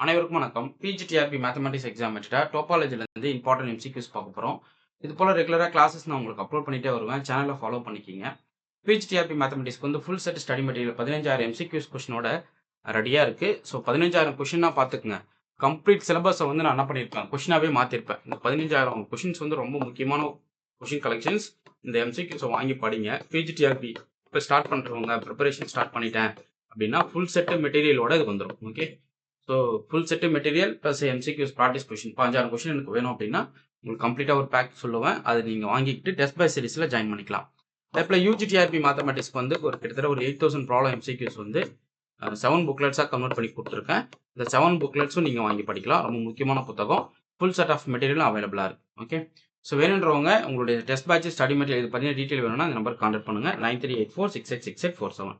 அனைவருக்கும் வணக்கம். PGTRB mathematics exam வச்சுட்டா டோபாலஜிலேருந்து இம்பார்ட்டன்ட் எம்சிக்யூஸ் பார்க்க போகிறோம். இது போல் ரெகுலராக கிளாஸஸ் நான் உங்களுக்கு அப்லோட் பண்ணிட்டே வருவேன். சேனலை ஃபாலோ பண்ணிக்கிங்க. பிஜிடிஆர்பி மேத்தமெட்டிக்ஸ்க்கு வந்து full set study material 15,000 MCQs கொஷினோட ரெடியாக இருக்குது. ஸோ 15,000 கொஷினாக பார்த்துக்குங்க. கம்ப்ளீட் சிலபஸை வந்து நான் என்ன பண்ணியிருப்பேன், கொஷினாகவே மாற்றிருப்பேன். இந்த 15,000 கொஷின்ஸ் வந்து ரொம்ப முக்கியமான கொஷின் கலெக்ஷன்ஸ். இந்த எம்சிக்யூஸை வாங்கி படிங்க. பிஜிடிஆர்பி இப்போ ஸ்டார்ட் பண்ணுறவங்க, ப்ரிப்பரேஷன் ஸ்டார்ட் பண்ணிட்டேன் அப்படின்னா ஃபுல் செட்டு மெட்டீரியலோட இது வந்துடும். Okay, so full set material plus MCQs practice question 15,000 question எனக்கு வேணும் அப்படின்னா உங்களுக்கு கம்ப்ளீட்டாக ஒரு பேக் சொல்லுவேன். அதை நீங்கள் வாங்கிக்கிட்டு டெஸ்ட் பை சீரிஸில் ஜாயின் பண்ணிக்கலாம். அதே யூஜிடிஆர்பி மேத்தமெட்டிக்ஸ்க்கு வந்து ஒரு கிட்டத்தட்ட ஒரு 8,000 ப்ராப்ளம் எம்சிக்யூஸ் வந்து 7 புக்லெட்ஸாக கன்வெர்ட் பண்ணி கொடுத்துருக்கேன். இந்த 7 புக்லெட்ஸும் நீங்கள் வாங்கி படிக்கலாம். ரொம்ப முக்கியமான புத்தகம். ஃபுல் செட் ஆஃப் மெட்டீரியலும் அவைலபிளாக இருக்குது. ஓகே, ஸோ வேணுன்றவங்க உங்களுடைய டெஸ்ட் பேட்ச் ஸ்டடி மெட்டீரியல் இது பற்றின டீட்டெயில் வேணும்னா இந்த நம்பர் கான்டாக்ட் பண்ணுங்கள். 9384686847.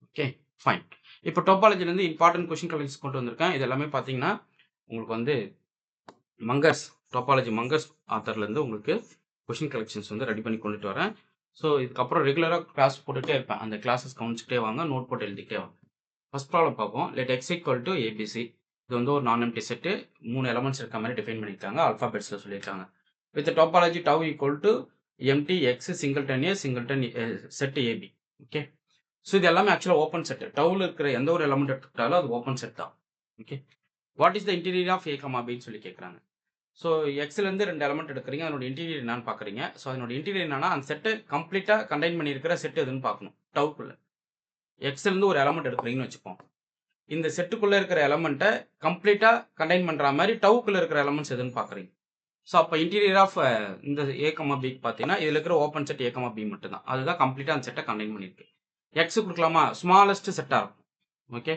Okay, fine. இப்போ டோபாலஜிலேருந்து இம்பார்ட்டன்ட் கொஷின் கலெக்ஷன்ஸ் கொண்டு வந்திருக்கேன். இது எல்லாமே பார்த்தீங்கன்னா உங்களுக்கு வந்து மங்கர்ஸ் டோபாலஜி மங்கர்ஸ் ஆத்தர்லேருந்து உங்களுக்கு கொஷின் கலெக்ஷன்ஸ் வந்து ரெடி பண்ணி கொண்டுட்டு வரேன். ஸோ இதுக்கப்புறம் ரெகுலராக கிளாஸ் போட்டுகிட்டே இருப்பேன். அந்த கிளாஸஸ் கவனிச்சுட்டே வாங்க, நோட் போட்டு எழுதிக்கிட்டே வாங்க. ஃபர்ஸ்ட் ப்ராப்ளம் பார்ப்போம். Let X equal to ABC. இது வந்து ஒரு நான் எம்டி செட்டு, 3 எலமெண்ட்ஸ் இருக்க மாதிரி டிஃபைன் பண்ணியிருக்காங்க. அல்ஃபாபெட்ஸில் சொல்லியிருக்காங்க. With topology tau equal to empty X singleton A singleton set A B. Okay, so இது எல்லாமே ஆக்சுவலாக ஓப்பன் செட். டவுல இருக்கிற எந்த ஒரு எலமெண்ட் எடுத்துக்கிட்டாலும் அது ஓப்பன் செட் தான். Okay, what is the interior of A comma பின்னு சொல்லி கேட்குறாங்க. ஸோ எக்ஸ்லேருந்து 2 எலமெண்ட் எடுக்கிறீங்க, அதனோட இன்டீரியர் என்னன்னு பார்க்குறீங்க. ஸோ அதனோட இன்டீரியர் என்னன்னா அந்த செட்டை கம்ப்ளீட்டாக கண்டெயின் பண்ணியிருக்கிற செட் எதுன்னு பார்க்கணும். டவுக்குள்ள எக்ஸ்லேருந்து ஒரு எலமெண்ட் எடுக்கிறீங்கன்னு வச்சுப்போம். இந்த செட்டுக்குள்ளே இருக்கிற எலமெண்ட்டை கம்ப்ளீட்டாக கண்டெயின் பண்ணுற மாதிரி டவுக்குள்ளே இருக்கிற எலமெண்ட்ஸ் எதுன்னு பார்க்குறீங்க. ஸோ அப்போ இன்டீரியர் ஆஃப் இந்த ஏ கமா பிக்கு பார்த்தீங்கன்னா இதில் இருக்கிற open set A comma B மட்டும் தான். அதுதான் கம்ப்ளீட்டாக அந்த செட்டை கண்டெயின் பண்ணியிருக்கு. எக்ஸ் கொடுக்கலாமா? ஸ்மாலஸ்ட் செட்டாக இருக்கும். ஓகே,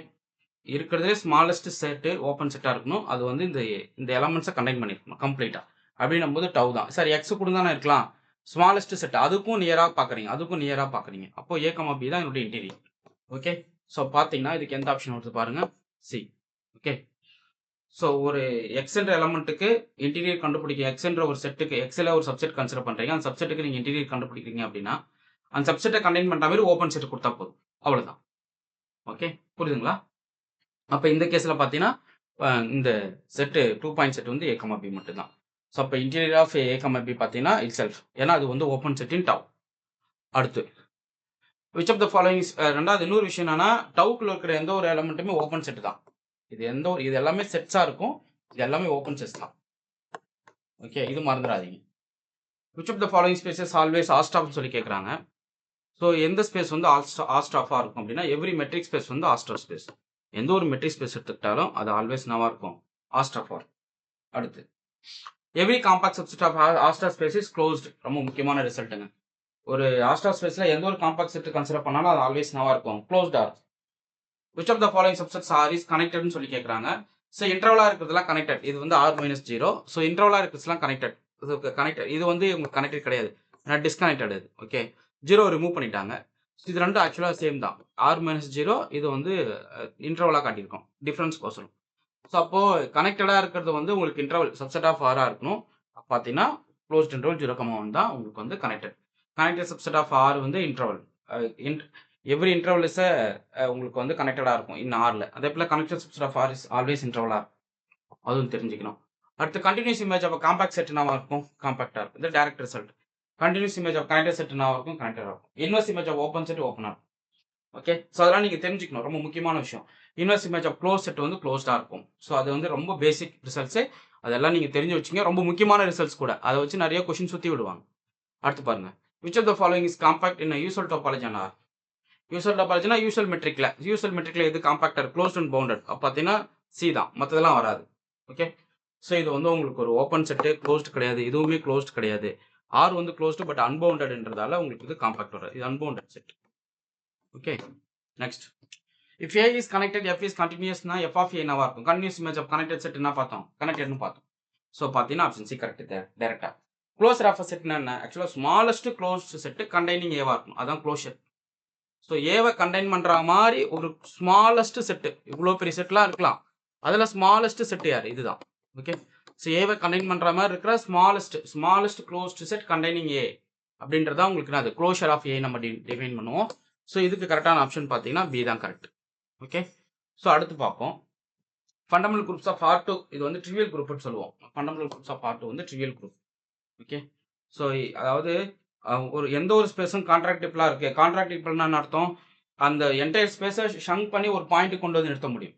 இருக்கிறதுலே ஸ்மாலஸ்ட் செட்டு ஓப்பன் செட்டாக இருக்கணும். அது வந்து இந்த எலமெண்ட்ஸை கண்டெயின் பண்ணியிருக்கணும் கம்ப்ளீட்டாக. அப்படின்னும் போது டவ் தான். சார் எக்ஸ் கூட தானே இருக்கலாம், ஸ்மாலஸ்ட் செட் அதுக்கும் நியராக பார்க்குறீங்க. அப்போ ஏ கமா பி தான் என்னுடைய இன்டீரியர். ஓகே, ஸோ பார்த்தீங்கன்னா இதுக்கு எந்த ஆப்ஷன் வருது பாருங்க, சி. ஓகே, ஸோ ஒரு எக்ஸ்ன்ற எலமெண்ட்டுக்கு இன்டீரியர் கண்டுபிடிக்க, எக்ஸ்ன்ற ஒரு செட்டுக்கு எக்ஸில் ஒரு சப்செட் கன்சிடர் பண்ணுறீங்க. அந்த சப்செட்டுக்கு நீங்கள் இன்டீரியர் கண்டுபிடிக்கிறீங்க அப்படின்னா அந்த சப்செட்டை கண்டெயின் பண்ணுற மாதிரி ஓப்பன் செட் கொடுத்தா போதும், அவ்வளோதான். ஓகே, புரியுதுங்களா? அப்போ இந்த கேஸில் பார்த்தீங்கன்னா இந்த செட்டு 2 பாயிண்ட் செட் வந்து ஏ கமா பி மட்டும்தான். ஸோ அப்போ interior of A comma B பார்த்தீங்கன்னா இட் செல்ஃப், ஏன்னா அது வந்து ஓப்பன் செட்டின் டவ். அடுத்து விச் ஆஃப் த ஃபாலோயிங், ரெண்டாவது இன்னொரு விஷயம் என்னன்னா டவுக்குள்ள இருக்கிற எந்த ஒரு எலமெண்ட்டுமே ஓப்பன் செட் தான். இது எல்லாமே செட்ஸாக இருக்கும். இது எல்லாமே ஓப்பன் செட்ஸ் தான். ஓகே, இது மறந்துடாதீங்க. Which of the following spaces always ஆஸ்டாப்னு சொல்லி கேட்குறாங்க. ஸோ எந்த ஸ்பேஸ் வந்து ஆஸ்டாஃபாக இருக்கும் அப்படின்னா எவ்ரி மெட்ரிக் ஸ்பேஸ் வந்து ஆஸ்டா ஸ்பேஸ். எந்த ஒரு மெட்ரிக் ஸ்பேஸ் எடுத்துக்கிட்டாலும் அது ஆல்வேஸ் நவா இருக்கும், ஆஸ்டாஃபாக. அடுத்து every compact subset of Hausdorff space is closed. ரொம்ப முக்கியமான ரிசல்ட்டுங்க. ஒரு ஆஸ்டா ஸ்பேஸில் எந்த ஒரு காம்பாக்ட் செட் கன்சிடர் பண்ணாலும் அது ஆல்வேஸ் நவா இருக்கும், க்ளோஸ்டாக இருக்கும். Which of the following subsets are is கனெக்டட்னு சொல்லி கேட்குறாங்க. ஸோ இன்டர்வலாக இருக்கிறதுலாம் கனெக்டட். இது வந்து R-0. ஸோ இன்டர்வலாக இருக்கிறதுலாம் கனெக்டட். இது வந்து உங்களுக்கு கனெக்டட் கிடையாது, டிஸ்கனெக்டட். இது ஓகே, 0 ரிமூவ் பண்ணிட்டாங்க. இது ரெண்டும் ஆக்சுவலாக சேம் தான். R-0 இது வந்து இன்டர்வலாக காட்டியிருக்கோம், டிஃப்ரென்ஸ் கோசரம். ஸோ அப்போது கனெக்டடாக இருக்கிறது வந்து உங்களுக்கு இன்டர்வல் சப்செட் ஆஃப் ஆராக இருக்கணும். பார்த்தீங்கன்னா க்ளோஸ்ட் இன்டர்வல் 0,1 தான் உங்களுக்கு வந்து கனெக்டட் சப்செட் ஆஃப் ஆர் வந்து இன்டர்வல். எவ்ரி இன்டர்வல் இஸ் உங்களுக்கு வந்து கனெக்டடாக இருக்கும் இன் ஆரில். அதே போல் connected subset of R is always இன்டர்வலாக, அதுவும் தெரிஞ்சுக்கணும். அடுத்து continuous image of compact set என்னவா இருக்கும், காம்பாக்டாக இருக்கும். இது direct result. Continuous image of connected set என்னவா இருக்கும், கனெக்டடாக இருக்கும். Inverse image of open set ஓப்பனாக இருக்கும். ஓகே, ஸோ அதெல்லாம் நீங்கள் தெரிஞ்சுக்கணும், ரொம்ப முக்கியமான விஷயம். Inverse image of close set வந்து க்ளோஸ்டாக இருக்கும். ஸோ அது வந்து ரொம்ப பேசிக் ரிசல்ட்ஸு, அதெல்லாம் நீங்கள் தெரிஞ்சு வச்சுங்க. ரொம்ப முக்கியமான ரிசல்ட்ஸ் கூட, அதை வச்சு நிறைய கொஷின் சுற்றி விடுவாங்க. அடுத்து பாருங்க, which of the following is compact in usual topology and R. Usual டோபாலஜினா யூசுவல் மெட்ரிக்கில் எது காம்பாக்டர், க்ளோஸ்ட் அண்ட் பவுண்டட். அப்போ பார்த்தீங்கன்னா சி தான், மற்றதெல்லாம் வராது. ஓகே, ஸோ இது வந்து உங்களுக்கு ஒரு ஓப்பன் செட்டு, க்ளோஸ்ட் கிடையாது, இதுவுமே க்ளோஸ்ட் கிடையாது. ஆர் வந்து க்ளோஸ்டு பட் அன்பவுண்டட்ன்றதால உங்களுக்கு இது காம்பாக்ட் வராது, இது unbounded set. Okay, next if A is connected F is கண்டினியூஸ்னா எஃப் ஆஃப் ஏ என்னவா இருக்கும். Continuous image of connected set என்ன பார்த்தோம், கனெக்டட்னு பார்த்தோம். ஸோ பார்த்தீங்கன்னா ஆப்ஷன் சி கரெக்ட் டேரக்டாக. க்ளோசர் ஆஃப் செட்னா என்ன, ஆக்சுவலாக ஸ்மாலஸ்ட் க்ளோஸ்ட் செட்டு கண்டெய்னிங் ஏவா இருக்கும், அதான் க்ளோஷர். ஸோ ஏவை கண்டெயின் பண்ணுற மாதிரி ஒரு ஸ்மாலஸ்ட் செட்டு, இவ்வளோ பெரிய செட்லாம் இருக்கலாம், அதில் ஸ்மாலஸ்ட் செட்டு யார், இதுதான். ஓகே, ஸோ ஏவை கண்டெயின் பண்ணுற மாதிரி இருக்கிற ஸ்மாலஸ்ட் க்ளோஸ்ட் செட் கண்டெய்னிங் ஏ அப்படின்றதா உங்களுக்கு அது க்ளோஷர் ஆஃப் ஏ நம்ம டிஃபைன் பண்ணுவோம். ஸோ இதுக்கு கரெக்டான ஆப்ஷன் பார்த்தீங்கன்னா பி தான் கரெக்ட். ஓகே, ஸோ அடுத்து பார்ப்போம். ஃபண்டமெண்டல் குரூப்ஸ் ஆஃப் R2 இது வந்து ட்ரிவியல் குரூப்னு சொல்லுவோம். ஃபண்டமெண்டல் குரூப்ஸ் ஆஃப் R2 வந்து ட்ரிவியல் குரூப். ஓகே. ஸோ அதாவது ஒரு எந்த ஒரு ஸ்பேஸும் கான்ட்ராக்டிபிளா இருக்கு. கான்ட்ராக்டிபிள்னா என்ன அர்த்தம்? அந்த என்டையர் ஸ்பேஸை ஷங்க் பண்ணி ஒரு பாயிண்ட்டுக்கு கொண்டு வந்து நிறுத்த முடியும்.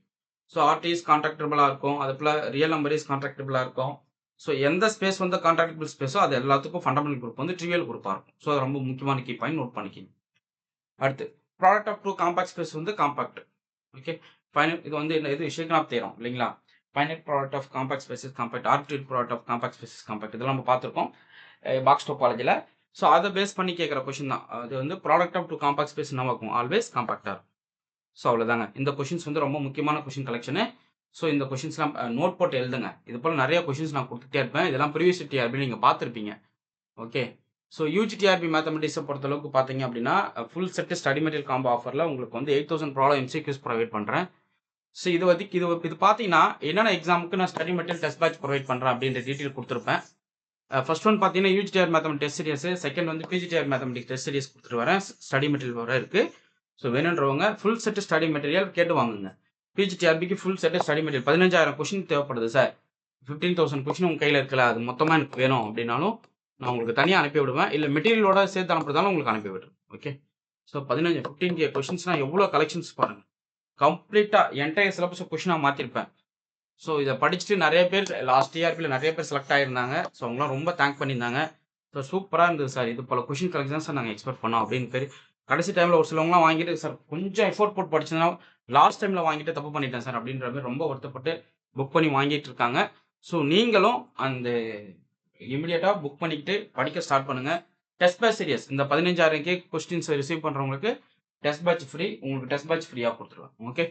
ஸோ RT இஸ் கான்ட்ராக்டிபிளா இருக்கும். அது போல ரியல் நம்பர் இஸ் கான்ட்ராக்டிபிளா இருக்கும். ஸோ எந்த ஸ்பேஸ் வந்து கான்ட்ராக்டிபிள் ஸ்பேஸோ அது எல்லாத்துக்கும் ஃபண்டமெண்டல் குரூப் வந்து ட்ரிவியல் குரூப்பாக இருக்கும். ஸோ அது ரொம்ப முக்கியமான கீ பாயிண்ட் நோட் பண்ணிக்கிங்க. அடுத்து product of two compact space வந்து காம்பாக்ட். ஓகே. ஃபைனல் இது வந்து என்ன இது ஷேக்னாப் தேரம் இல்லைங்களா? Final product of compact space is compact. Arbitrary product of compact space is compact. இதெல்லாம் நம்ம பார்த்துருக்கோம் பாக்ஸ் டோபாலஜியில். ஸோ அதை பேஸ் பண்ணி கேட்குற கொஷின் தான். அது வந்து product of two compact space என்ன ஆகும்? ஆல்வேஸ் காம்பாக்டாக இருக்கும். ஸோ அவ்வளோதாங்க. இந்த கொஷின்ஸ் வந்து ரொம்ப முக்கியமான கொஷின் கலெக்ஷனு. ஸோ இந்த கொஷின்ஸ்லாம் நோட் போட்டு எழுதுங்க. இது போல் நிறைய கொஷின்ஸ் நான் கொடுத்துட்டே இருப்பேன். இதெல்லாம் ப்ரீவியஸ் டிஆர்பி நீங்கள் பார்த்துருப்பீங்க. ஓகே. ஸோ யூஜிடிஆர்பி மேத்தமெட்டிக்ஸை பொறுத்தளவுக்கு பார்த்தீங்க அப்படின்னா full set study material combo ஆஃபரில் உங்களுக்கு வந்து 8000 ப்ராப்ளம் MCQs ப்ரொவைட் பண்ணுறேன். ஸோ இது பார்த்தீங்கன்னா என்னென்ன எக்ஸாமுக்கு நான் study material test batch provide பண்ணுறேன் அப்படின்ற டீட்டெயில் கொடுத்துருப்பேன். ஃபர்ஸ்ட் ஒன் பார்த்தீங்கன்னா UGTR mathematics test series, second வந்து பிஜிடிஆர் மேத்தமெட்டிக்ஸ் டெஸ்ட் சீரியஸ் கொடுத்துட்டு வரேன். ஸ்டடி மெட்டீரியல் வர இருக்குது. ஸோ வேணுன்றவங்க ஃபுல் செட்டு ஸ்டடி மெட்டீரியல் கேட்டு வாங்குங்க. பிஜிடிஆர்பிக்கு full set study material 15000 question தேவைப்படுது சார். 15000 கொஷின் உங்கள் கையில் இருக்கல, அது மொத்தமாக எனக்கு வேணும் அப்படின்னாலும் நான் உங்களுக்கு தனியாக அனுப்பி விடுவேன். இல்லை மெட்டீரியலோட சேர்த்து அனுப்புறதாலும் உங்களுக்கு அனுப்பி விடுறேன். ஓகே. ஸோ 15K கொஷின்ஸ்னால் எவ்வளோ கலெக்ஷன்ஸ் பாருங்கள். கம்ப்ளீட்டாக என்டையர் சிலபஸ் கொஷினாக மாற்றிருப்பேன். ஸோ இதை படிச்சுட்டு நிறைய பேர் லாஸ்ட் டிஆர்பியில் நிறைய பேர் செலக்ட் ஆகியிருந்தாங்க. ஸோ அவங்களாம் ரொம்ப தேங்க் பண்ணியிருந்தாங்க. ஸோ சூப்பராக இருந்தது சார், இது போல கொஷின் கலெக்ஷன்ஸ் நாங்கள் எக்ஸ்பெக்ட் பண்ணோம் அப்படின்னு பேர். கடைசி டைமில் ஒரு சிலவங்களாம் வாங்கிட்டு சார் கொஞ்சம் எஃபோர்ட் போட்டு படிச்சதுனா லாஸ்ட் டைமில் வாங்கிட்டு தப்பு பண்ணிட்டேன் சார் அப்படின்ற மாதிரி ரொம்ப வருத்தப்பட்டு புக் பண்ணி வாங்கிட்டு இருக்காங்க. ஸோ நீங்களும் அந்த இமிடியேட்டாக புக் பண்ணிக்கிட்டு படிக்க ஸ்டார்ட் பண்ணுங்கள். டெஸ்ட் பேட்ச் சீரியஸ் இந்த 15000K கொஸ்டின்ஸ் ரிசீவ் பண்ணுறவங்களுக்கு டெஸ்ட் பேட்ச் ஃப்ரீ. உங்களுக்கு டெஸ்ட் பேட்ச் ஃப்ரீயாக கொடுத்துருவேன். ஓகே.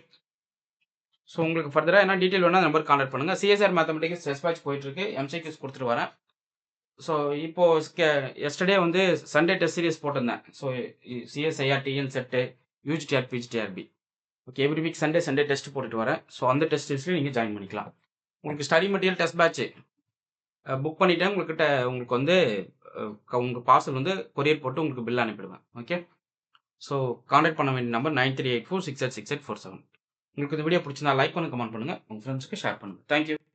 ஸோ உங்களுக்கு ஃபர்தராக என்ன டீட்டெயில் வேணால் நம்பர் கான்டாக்ட் பண்ணுங்கள். சிஎஸ்ஆர் மேத்தமெட்டிக்ஸ் டெஸ்ட் பேட்ச் போயிட்டுருக்கு. MCQs கொடுத்துட்டு வரேன். ஸோ இப்போது எஸ்டர்டே வந்து சண்டே டெஸ்ட் சீரியஸ் போட்டிருந்தேன். So CSIR TN SET UGTR PGTRB. Okay. Every week Sunday test போட்டுட்டு வரேன். ஸோ அந்த டெஸ்ட் சீரிஸ்லையும் நீங்கள் ஜாயின் பண்ணிக்கலாம். உங்களுக்கு study material test batch book பண்ணிவிட்டேன். உங்களுக்கு வந்து உங்கள் பார்சல் வந்து கொரியர் போட்டு உங்களுக்கு பில் அனுப்பிடுவேன். ஓகே. ஸோ கான்டாக்ட் பண்ண வேண்டிய நம்பர் 9384686847. உங்களுக்கு இந்த வீடியோ பிடிச்சிருந்தா லைக் பண்ணுங்கள், கமெண்ட் பண்ணுங்கள், உங்கள் ஃப்ரெண்ட்ஸுக்கு ஷேர் பண்ணுங்கள். தேங்க்யூ.